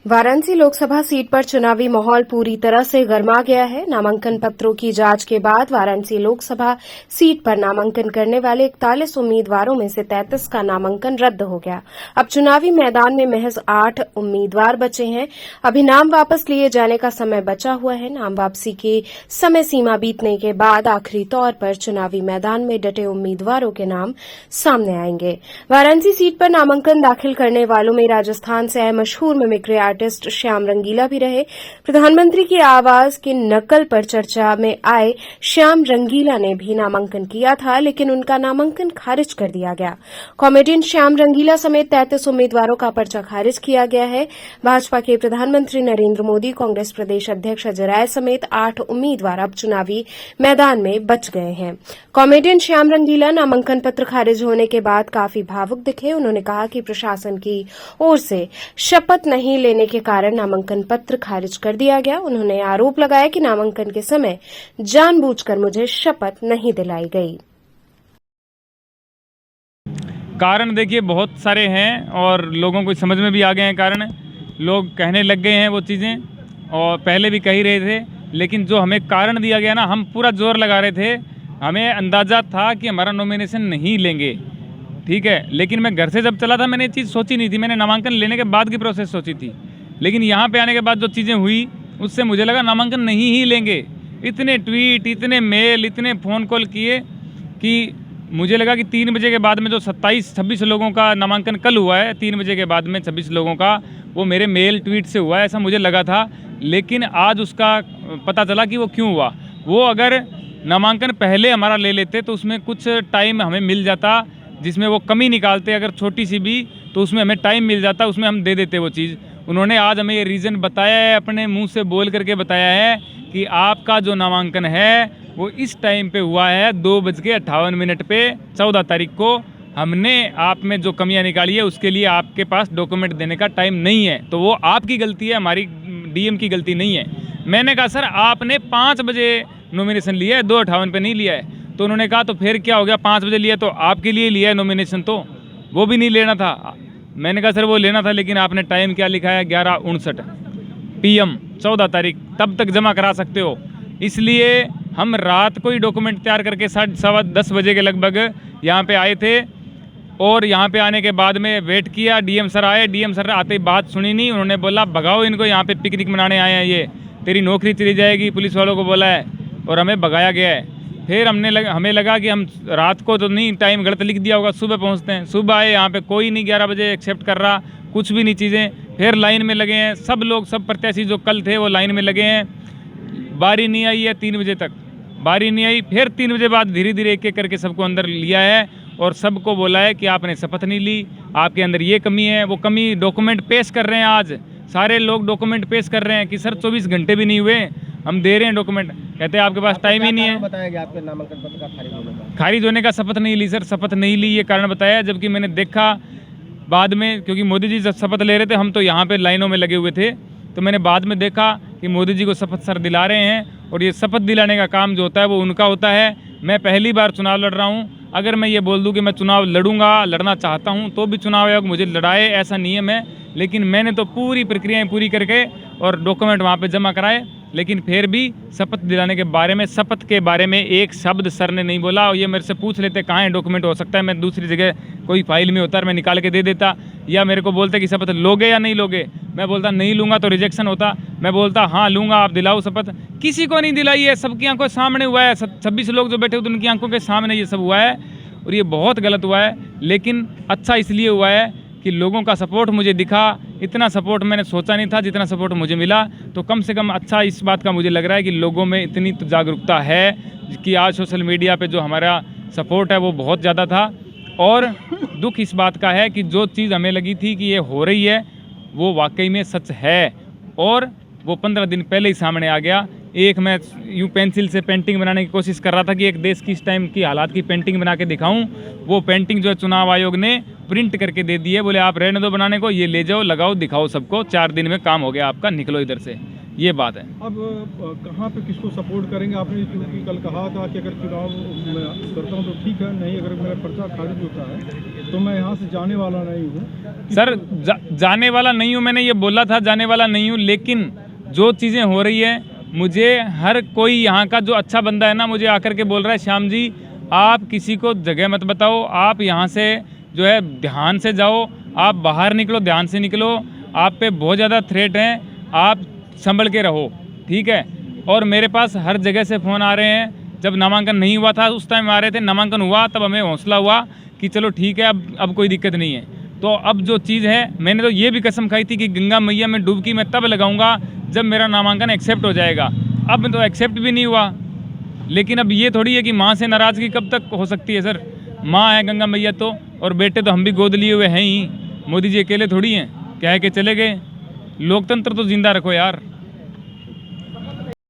Varanasi Lok Sabha seat पर चुनावी माहौल पूरी तरह से गर्मा गया है। नामांकन पत्रों की जांच के बाद वाराणसी लोकसभा सीट पर नामांकन करने वाले 41 उम्मीदवारों में से 33 का नामांकन रद्द हो गया। अब चुनावी मैदान में महज 8 उम्मीदवार बचे हैं। अभी नाम वापस लिए जाने का समय बचा हुआ है। नाम वापसी की समय सीमा बीतने के बाद आखिरी तौर पर चुनावी मैदान में डटे उम्मीदवारों के नाम सामने आएंगे। वाराणसी सीट पर नामांकन दाखिल करने वालों में राजस्थान से आए मशहूर मिमिक्री आर्टिस्ट श्याम रंगीला भी रहे। प्रधानमंत्री की आवाज की नकल पर चर्चा में आए श्याम रंगीला ने भी नामांकन किया था, लेकिन उनका नामांकन खारिज कर दिया गया। कॉमेडियन श्याम रंगीला समेत 33 उम्मीदवारों का पर्चा खारिज किया गया है। भाजपा के प्रधानमंत्री नरेंद्र मोदी, कांग्रेस प्रदेश अध्यक्ष अजय राय समेत 8 उम्मीदवार अब चुनावी मैदान में बच गए हैं। कॉमेडियन श्याम रंगीला नामांकन पत्र खारिज होने के बाद काफी भावुक दिखे। उन्होंने कहा कि प्रशासन की ओर से शपथ नहीं लेने के कारण नामांकन पत्र खारिज कर दिया गया। उन्होंने आरोप लगाया कि नामांकन के समय जानबूझकर मुझे शपथ नहीं दिलाई गई। कारण देखिए बहुत सारे हैं और लोगों को समझ में भी आ गए हैं। कारण लोग कहने लग गए हैं वो चीज़ें, और पहले भी कह ही रहे थे, लेकिन जो हमें कारण दिया गया ना, हम पूरा जोर लगा रहे थे। हमें अंदाज़ा था कि हमारा नॉमिनेशन नहीं लेंगे, ठीक है, लेकिन मैं घर से जब चला था मैंने ये चीज़ सोची नहीं थी। मैंने नामांकन लेने के बाद की प्रोसेस सोची थी, लेकिन यहाँ पे आने के बाद जो चीज़ें हुई उससे मुझे लगा नामांकन नहीं ही लेंगे। इतने ट्वीट, इतने मेल, इतने फ़ोन कॉल किए कि मुझे लगा कि 3 बजे के बाद में जो 27-26 लोगों का नामांकन कल हुआ है, 3 बजे के बाद में 26 लोगों का वो मेरे मेल ट्वीट से हुआ है, ऐसा मुझे लगा था। लेकिन आज उसका पता चला कि वो क्यों हुआ। वो अगर नामांकन पहले हमारा ले लेते तो उसमें कुछ टाइम हमें मिल जाता, जिसमें वो कमी निकालते अगर छोटी सी भी, तो उसमें हमें टाइम मिल जाता, उसमें हम दे देते वो चीज़। उन्होंने आज हमें ये रीज़न बताया है, अपने मुंह से बोल करके बताया है कि आपका जो नामांकन है वो इस टाइम पे हुआ है 2:58 पे 14 तारीख को। हमने आप में जो कमियां निकाली है उसके लिए आपके पास डॉक्यूमेंट देने का टाइम नहीं है, तो वो आपकी गलती है, हमारी डीएम की गलती नहीं है। मैंने कहा सर आपने 5 बजे नॉमिनेशन लिया है, 2:58 पे नहीं लिया है। तो उन्होंने कहा तो फिर क्या हो गया, 5 बजे लिया तो आपके लिए लिया है नॉमिनेशन, तो वो भी नहीं लेना था। मैंने कहा सर वो लेना था, लेकिन आपने टाइम क्या लिखा है, 11:59 PM 14 तारीख, तब तक जमा करा सकते हो। इसलिए हम रात को ही डॉक्यूमेंट तैयार करके 10:15 बजे के लगभग यहाँ पे आए थे, और यहाँ पे आने के बाद में वेट किया। डीएम सर आए, डीएम सर आते ही बात सुनी नहीं। उन्होंने बोला भगाओ इनको, यहाँ पे पिकनिक मनाने आए हैं, ये तेरी नौकरी चली जाएगी, पुलिस वालों को बोला है, और हमें भगाया गया है। फिर हमें लगा कि हम रात को तो नहीं, टाइम गलत लिख दिया होगा, सुबह पहुँचते हैं। सुबह आए, यहाँ पे कोई नहीं 11 बजे एक्सेप्ट कर रहा, कुछ भी नहीं चीज़ें। फिर लाइन में लगे हैं सब लोग, सब प्रत्याशी जो कल थे वो लाइन में लगे हैं। बारी नहीं आई है 3 बजे तक, बारी नहीं आई। फिर 3 बजे बाद धीरे धीरे एक एक करके सबको अंदर लिया है और सबको बोला है कि आपने शपथ नहीं ली, आपके अंदर ये कमी है, वो कमी। डॉक्यूमेंट पेश कर रहे हैं, आज सारे लोग डॉक्यूमेंट पेश कर रहे हैं कि सर 24 घंटे भी नहीं हुए, हम दे रहे हैं डॉक्यूमेंट। कहते हैं आपके पास टाइम ही नहीं है। बताया गया आपके नामांकन पत्र का खारिज होने का शपथ नहीं ली सर, शपथ नहीं ली ये कारण बताया। जबकि मैंने देखा बाद में, क्योंकि मोदी जी जब शपथ ले रहे थे हम तो यहाँ पे लाइनों में लगे हुए थे, तो मैंने बाद में देखा कि मोदी जी को शपथ सर दिला रहे हैं, और ये शपथ दिलाने का काम जो होता है वो उनका होता है। मैं पहली बार चुनाव लड़ रहा हूँ। अगर मैं ये बोल दूँ कि मैं चुनाव लड़ूंगा, लड़ना चाहता हूँ, तो भी चुनाव आयोग मुझे लड़ाए, ऐसा नहीं है मैं। लेकिन मैंने तो पूरी प्रक्रियाएं पूरी करके और डॉक्यूमेंट वहाँ पे जमा कराए, लेकिन फिर भी शपथ दिलाने के बारे में, शपथ के बारे में एक शब्द सर ने नहीं बोला। और ये मेरे से पूछ लेते कहाँ है डॉक्यूमेंट, हो सकता है मैं दूसरी जगह कोई फाइल में होता है, मैं निकाल के दे देता, या मेरे को बोलते कि शपथ लोगे या नहीं लोगे। मैं बोलता नहीं लूँगा तो रिजेक्शन होता, मैं बोलता हाँ लूँगा, आप दिलाओ शपथ। किसी को नहीं दिलाई है, सबकी आंखों के सामने हुआ है। 26 लोग जो बैठे हुए उनकी आंखों के सामने ये सब हुआ है, और ये बहुत गलत हुआ है। लेकिन अच्छा इसलिए हुआ है कि लोगों का सपोर्ट मुझे दिखा। इतना सपोर्ट मैंने सोचा नहीं था जितना सपोर्ट मुझे मिला, तो कम से कम अच्छा इस बात का मुझे लग रहा है कि लोगों में इतनी तो जागरूकता है कि आज सोशल मीडिया पे जो हमारा सपोर्ट है वो बहुत ज़्यादा था। और दुख इस बात का है कि जो चीज़ हमें लगी थी कि ये हो रही है वो वाकई में सच है, और वो 15 दिन पहले ही सामने आ गया। एक मैं यूँ पेंसिल से पेंटिंग बनाने की कोशिश कर रहा था कि एक देश की इस टाइम की हालात की पेंटिंग बना के दिखाऊं। वो पेंटिंग जो है चुनाव आयोग ने प्रिंट करके दे दी है, बोले आप रहने दो बनाने को, ये ले जाओ, लगाओ, दिखाओ सबको, 4 दिन में काम हो गया आपका, निकलो इधर से। ये बात है। अब कहाँ पे किसको सपोर्ट करेंगे? आपने क्योंकि कल कहा था कि अगर चुनाव मैं करता हूँ तो ठीक है, नहीं अगर मेरा पर्चा खारिज होता है तो मैं यहाँ से जाने वाला नहीं हूँ। सर जाने वाला नहीं हूँ, मैंने ये बोला था जाने वाला नहीं हूँ, लेकिन जो चीज़ें हो रही है मुझे हर कोई यहाँ का जो अच्छा बंदा है ना मुझे आकर के बोल रहा है श्याम जी आप किसी को जगह मत बताओ, आप यहाँ से जो है ध्यान से जाओ, आप बाहर निकलो, ध्यान से निकलो, आप पे बहुत ज़्यादा थ्रेट हैं, आप संभल के रहो, ठीक है। और मेरे पास हर जगह से फ़ोन आ रहे हैं, जब नामांकन नहीं हुआ था उस टाइम आ रहे थे, नामांकन हुआ तब हमें हौसला हुआ कि चलो ठीक है अब कोई दिक्कत नहीं है। तो अब जो चीज़ है, मैंने तो ये भी कसम खाई थी कि गंगा मैया में डुबकी मैं तब लगाऊंगा जब मेरा नामांकन एक्सेप्ट हो जाएगा। अब तो एक्सेप्ट भी नहीं हुआ, लेकिन अब ये थोड़ी है कि माँ से नाराज़गी कब तक हो सकती है सर। माँ है गंगा मैया तो, और बेटे तो हम भी गोद लिए हुए हैं ही, मोदी जी अकेले थोड़ी हैं, कह के चले गए। लोकतंत्र तो जिंदा रखो यार।